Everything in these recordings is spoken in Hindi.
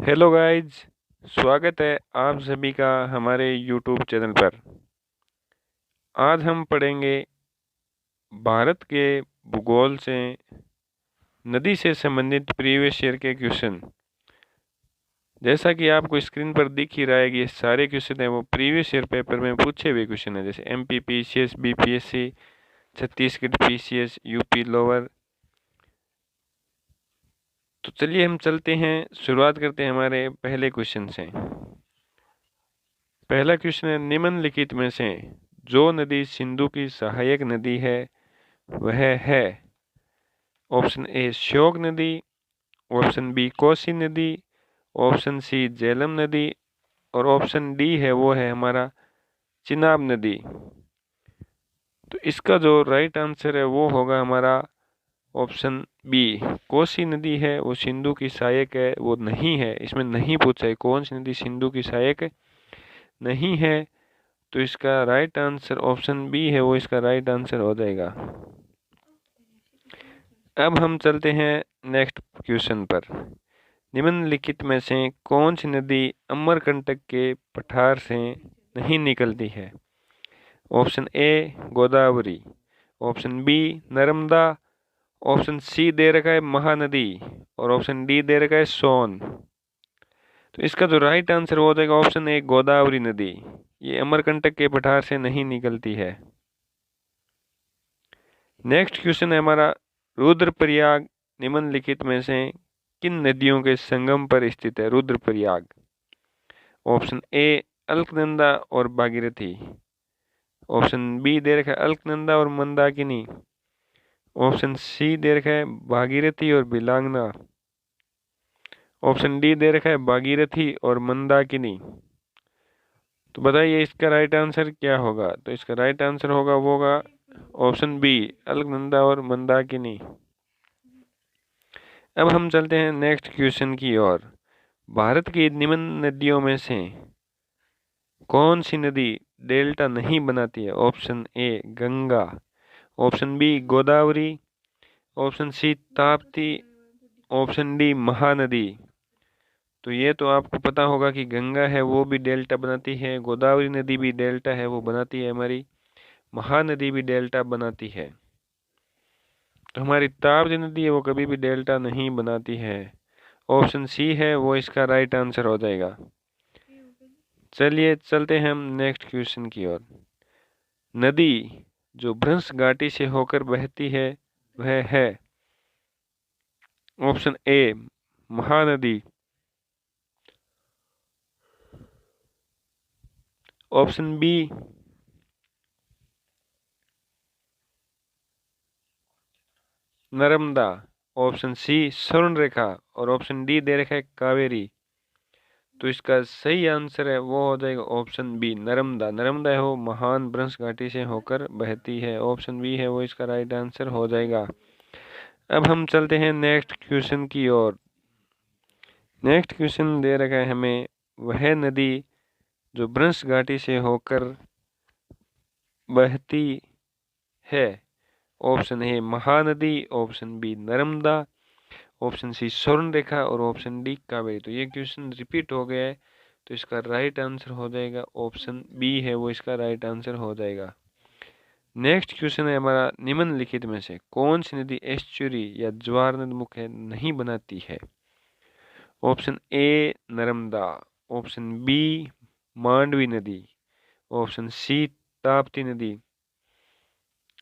हेलो गाइज, स्वागत है आप सभी का हमारे यूट्यूब चैनल पर। आज हम पढ़ेंगे भारत के भूगोल से नदी से संबंधित प्रीवियस ईयर के क्वेश्चन। जैसा कि आपको स्क्रीन पर दिख ही रहा है कि ये सारे क्वेश्चन हैं वो प्रीवियस ईयर पेपर में पूछे हुए क्वेश्चन हैं, जैसे MP PCS, BPSC, Chhattisgarh PCS, UP lower. तो चलिए हम चलते हैं, शुरुआत करते हैं हमारे पहले क्वेश्चन से। पहला क्वेश्चन है, निम्नलिखित में से जो नदी सिंधु की सहायक नदी है वह है। ऑप्शन ए श्योक नदी, ऑप्शन बी कोसी नदी, ऑप्शन सी झेलम नदी और ऑप्शन डी है वो है हमारा चिनाब नदी। तो इसका जो राइट आंसर है वो होगा हमारा ऑप्शन बी। कोसी नदी है वो सिंधु की सहायक है, वो नहीं है। इसमें नहीं पूछा है कौन सी नदी सिंधु की सहायक नहीं है, तो इसका राइट आंसर ऑप्शन बी है वो इसका राइट आंसर हो जाएगा। अब हम चलते हैं नेक्स्ट क्वेश्चन पर। निम्नलिखित में से कौन सी नदी अमरकंटक के पठार से नहीं निकलती है। Option A Godavari, option B Narmada, option C दे रखा है महानदी और ऑप्शन डी दे रखा है सोन। तो इसका जो राइट आंसर हो जाएगा ऑप्शन ए गोदावरी नदी। ये अमरकंटक के पठार से नहीं निकलती है। नेक्स्ट क्वेश्चन है हमारा, रुद्रप्रयाग निम्नलिखित में से किन नदियों के संगम पर स्थित है। रुद्रप्रयाग। ऑप्शन ए अलकनंदा और भागीरथी, ऑप्शन बी दे रखा है अलकनंदा और मंदाकिनी, ऑप्शन सी दे रखा है भागीरथी और बिलांगना, ऑप्शन डी दे रखा है भागीरथी और मंदाकिनी। तो बताइए इसका राइट आंसर क्या होगा। तो इसका राइट आंसर होगा वो होगा ऑप्शन बी अलकनंदा और मंदाकिनी। अब हम चलते हैं नेक्स्ट क्वेश्चन की ओर। भारत की निम्न नदियों में से कौन सी नदी डेल्टा नहीं बनाती है। Option A Ganga, option B Godavari, option C Tapti, option D Mahanadi. तो ये तो आपको पता होगा कि गंगा है वो भी डेल्टा बनाती है, गोदावरी नदी भी डेल्टा है वो बनाती है हमारी, महानदी भी डेल्टा बनाती है। तो हमारी ताप्ती नदी है वो कभी भी डेल्टा नहीं बनाती है। ऑप्शन सी है वो इसका राइट आंसर हो जाएगा। चलिए चलते हैं हम नेक्स्ट क्वेश्चन की ओर। नदी जो भ्रंश घाटी से होकर बहती है वह है। Option A Mahanadi, option B Narmada, option C Swarnarekha और ऑप्शन डी दे रखा है कावेरी। तो इसका सही आंसर है वो हो जाएगा ऑप्शन बी नर्मदा। नर्मदा है वो महान भ्रंश घाटी से होकर बहती है। ऑप्शन बी है वो इसका राइट आंसर हो जाएगा। अब हम चलते हैं नेक्स्ट क्वेश्चन की ओर। नेक्स्ट क्वेश्चन दे रखा है हमें, वह नदी जो भ्रंश घाटी से होकर बहती है। Option A Mahanadi, option B Narmada, option C Swarnarekha और ऑप्शन डी कावेरी। तो ये क्वेश्चन रिपीट हो गया है, तो इसका राइट आंसर हो जाएगा ऑप्शन बी है वो इसका राइट आंसर हो जाएगा। नेक्स्ट क्वेश्चन है हमारा, निम्नलिखित में से कौन सी नदी एस्चुरी या ज्वार नदमुख नहीं बनाती है। Option A Narmada, option B Mandovi नदी, ऑप्शन सी ताप्ती नदी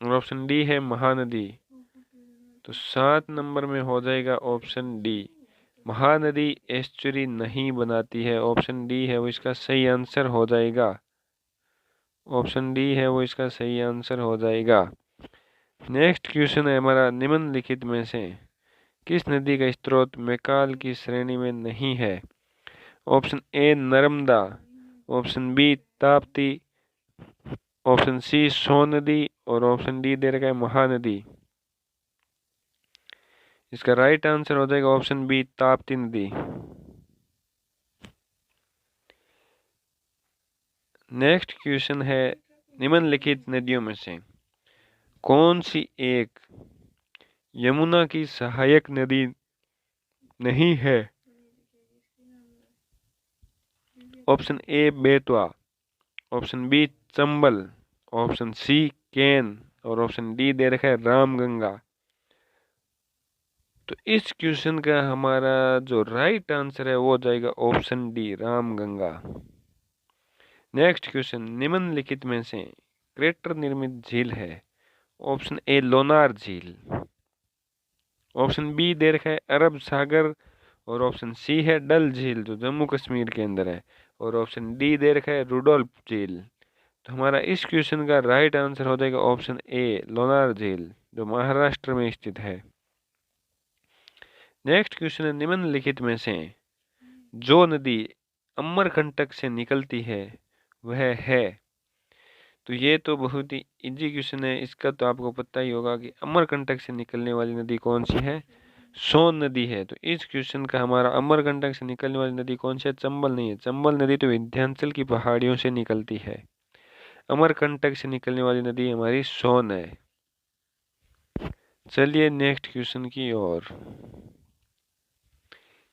और ऑप्शन डी है महानदी। तो 7 नंबर में हो जाएगा ऑप्शन डी, महानदी एस्चुरी नहीं बनाती है। ऑप्शन डी है वो इसका सही आंसर हो जाएगा। ऑप्शन डी है वो इसका सही आंसर हो जाएगा। नेक्स्ट क्वेश्चन है हमारा, निम्नलिखित में से किस नदी का स्रोत मैकाल की श्रेणी में नहीं है। Option A Narmada, option B Tapti, option C Son नदी और ऑप्शन डी दे रखा है महानदी। इसका राइट आंसर हो जाएगा ऑप्शन बी ताप्ती नदी। नेक्स्ट क्वेश्चन है, निम्नलिखित नदियों में से कौन सी एक यमुना की सहायक नदी नहीं है। Option A Betwa, option B Chambal, option C Ken और ऑप्शन डी दे रखा है रामगंगा। तो इस क्वेश्चन का हमारा जो राइट आंसर है वो हो जाएगा option D Ramganga. Next question, निम्नलिखित में से क्रेटर निर्मित झील है? ऑप्शन ए लोनार झील, ऑप्शन बी दे रखा है अरब सागर और ऑप्शन सी है डल झील जो जम्मू कश्मीर के अंदर है और ऑप्शन डी दे रखा है रुडोल्फ झील। तो हमारा इस क्वेश्चन का राइट आंसर हो जाएगा ऑप्शन ए लोनार झील जो महाराष्ट्र में स्थित है। नेक्स्ट क्वेश्चन है, निम्नलिखित में से जो नदी अमरकंटक से निकलती है वह है? तो ये तो बहुत ही इजी क्वेश्चन है, इसका तो आपको पता ही होगा कि अमरकंटक से निकलने वाली नदी कौन सी है? सोन नदी है। तो इस क्वेश्चन का हमारा अमरकंटक से निकलने वाली नदी कौन सी है? चंबल नहीं है, चंबल नदी तो विंध्याचल की पहाड़ियों से निकलती है। अमरकंटक से निकलने वाली नदी हमारी सोन है। चलिए नेक्स्ट क्वेश्चन की ओर।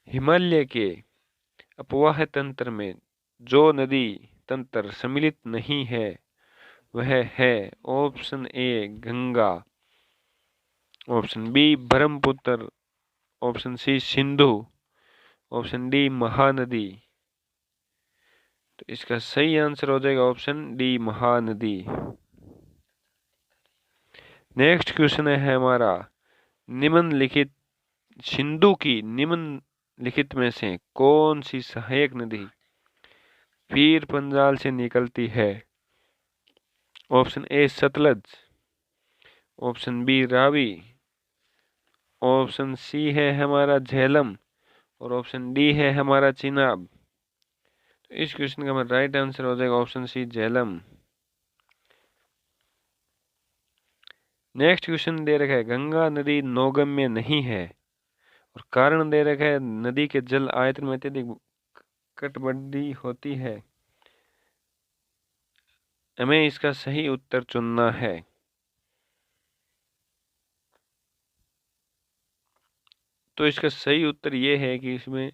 हिमालय के अपवाह तंत्र में जो नदी तंत्र सम्मिलित नहीं है वह है? Option A Ganga, option B Brahmaputra, option C Sindhu, option D Mahanadi. तो इसका सही आंसर हो जाएगा option D Mahanadi. Next question है हमारा, निम्नलिखित सिंधु की निम्नलिखित में से कौन सी सहायक नदी पीर पंजाल से निकलती है? Option A Sutlej, option B Ravi, option C है हमारा झेलम और ऑप्शन डी है हमारा चिनाब। तो इस क्वेश्चन का हमारा राइट आंसर हो जाएगा option C Jhelum. Next question दे रखा है, गंगा नदी नौगम्य नहीं है और कारण दे रखा है नदी के जल आयतन में अत्यधिक कटिबंधीय होती है। हमें इसका सही उत्तर चुनना है। तो इसका सही उत्तर ये है कि इसमें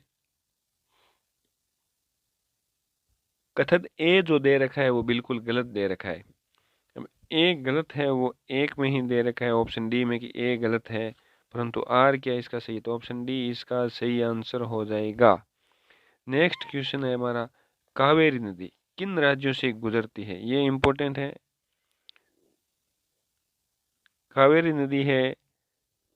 कथन ए जो दे रखा है वो बिल्कुल गलत दे रखा है। ए गलत है, वो एक में ही दे रखा है ऑप्शन डी में कि ए गलत है, परंतु आर क्या इसका सही? तो ऑप्शन डी इसका सही आंसर हो जाएगा। नेक्स्ट क्वेश्चन है हमारा, कावेरी नदी किन राज्यों से गुजरती है? ये इंपॉर्टेंट है। कावेरी नदी है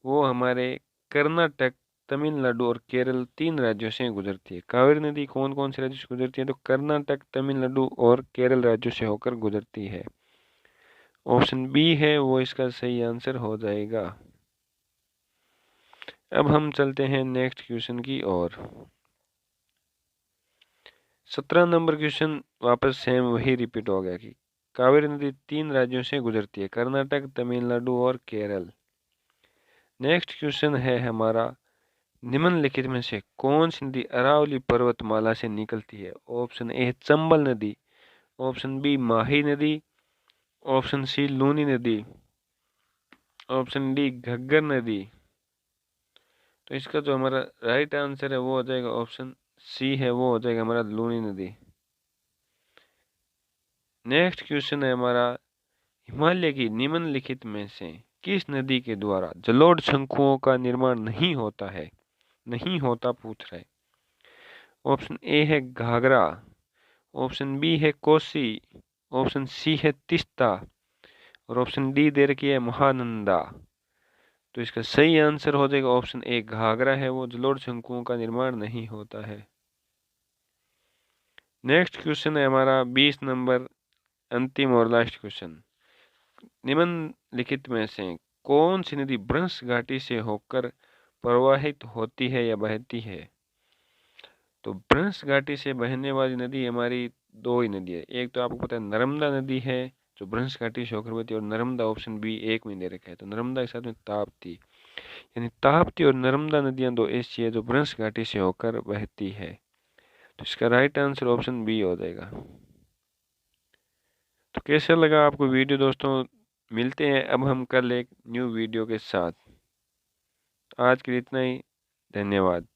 वो हमारे कर्नाटक, तमिलनाडु और केरल 3 राज्यों से गुजरती है। कावेरी नदी कौन कौन से राज्यों से गुजरती है? तो कर्नाटक, तमिलनाडु और केरल राज्यों से होकर गुजरती है। ऑप्शन बी है वो इसका सही आंसर हो जाएगा। अब हम चलते हैं नेक्स्ट क्वेश्चन की ओर। 17 नंबर क्वेश्चन वापस सेम वही रिपीट हो गया कि कावेरी नदी 3 राज्यों से गुजरती है, कर्नाटक, तमिलनाडु और केरल। नेक्स्ट क्वेश्चन है हमारा, निम्नलिखित में से कौन सी नदी अरावली पर्वतमाला से निकलती है? ऑप्शन ए चंबल नदी, ऑप्शन बी माही नदी, ऑप्शन सी लूनी नदी, ऑप्शन डी घग्गर नदी। तो इसका जो हमारा राइट आंसर है वो हो जाएगा ऑप्शन सी है, वो हो जाएगा हमारा लूनी नदी। नेक्स्ट क्वेश्चन है हमारा, हिमालय की निम्नलिखित में से किस नदी के द्वारा जलोढ़ शंकुओं का निर्माण नहीं होता है? नहीं होता पूछ रहा है। ऑप्शन ए है घाघरा, ऑप्शन बी है कोसी, ऑप्शन सी है तीस्ता और ऑप्शन डी दे रखी है महानंदा। तो इसका सही आंसर हो जाएगा ऑप्शन ए घाघरा है वो जलोढ़ शंकुओं का निर्माण नहीं होता है। नेक्स्ट क्वेश्चन है हमारा 20 नंबर, अंतिम और लास्ट क्वेश्चन। निम्नलिखित में से कौन सी नदी ब्रह्म घाटी से होकर प्रवाहित होती है या बहती है? तो ब्रह्म घाटी से बहने वाली नदी हमारी 2 ही नदी है। एक तो आपको पता है नर्मदा नदी है जो ब्रह्म घाटी से होकर बहती है और नर्मदा ऑप्शन बी एक में दे रखा है। तो नर्मदा के साथ में ताप्ती, यानी ताप्ती और नर्मदा नदियां 2 ऐसी है जो ब्रह्म घाटी से होकर बहती है। तो इसका राइट आंसर ऑप्शन बी हो जाएगा। तो कैसा लगा आपको वीडियो दोस्तों? मिलते हैं अब हम कल एक न्यू वीडियो के साथ। आज के लिए इतना ही, धन्यवाद।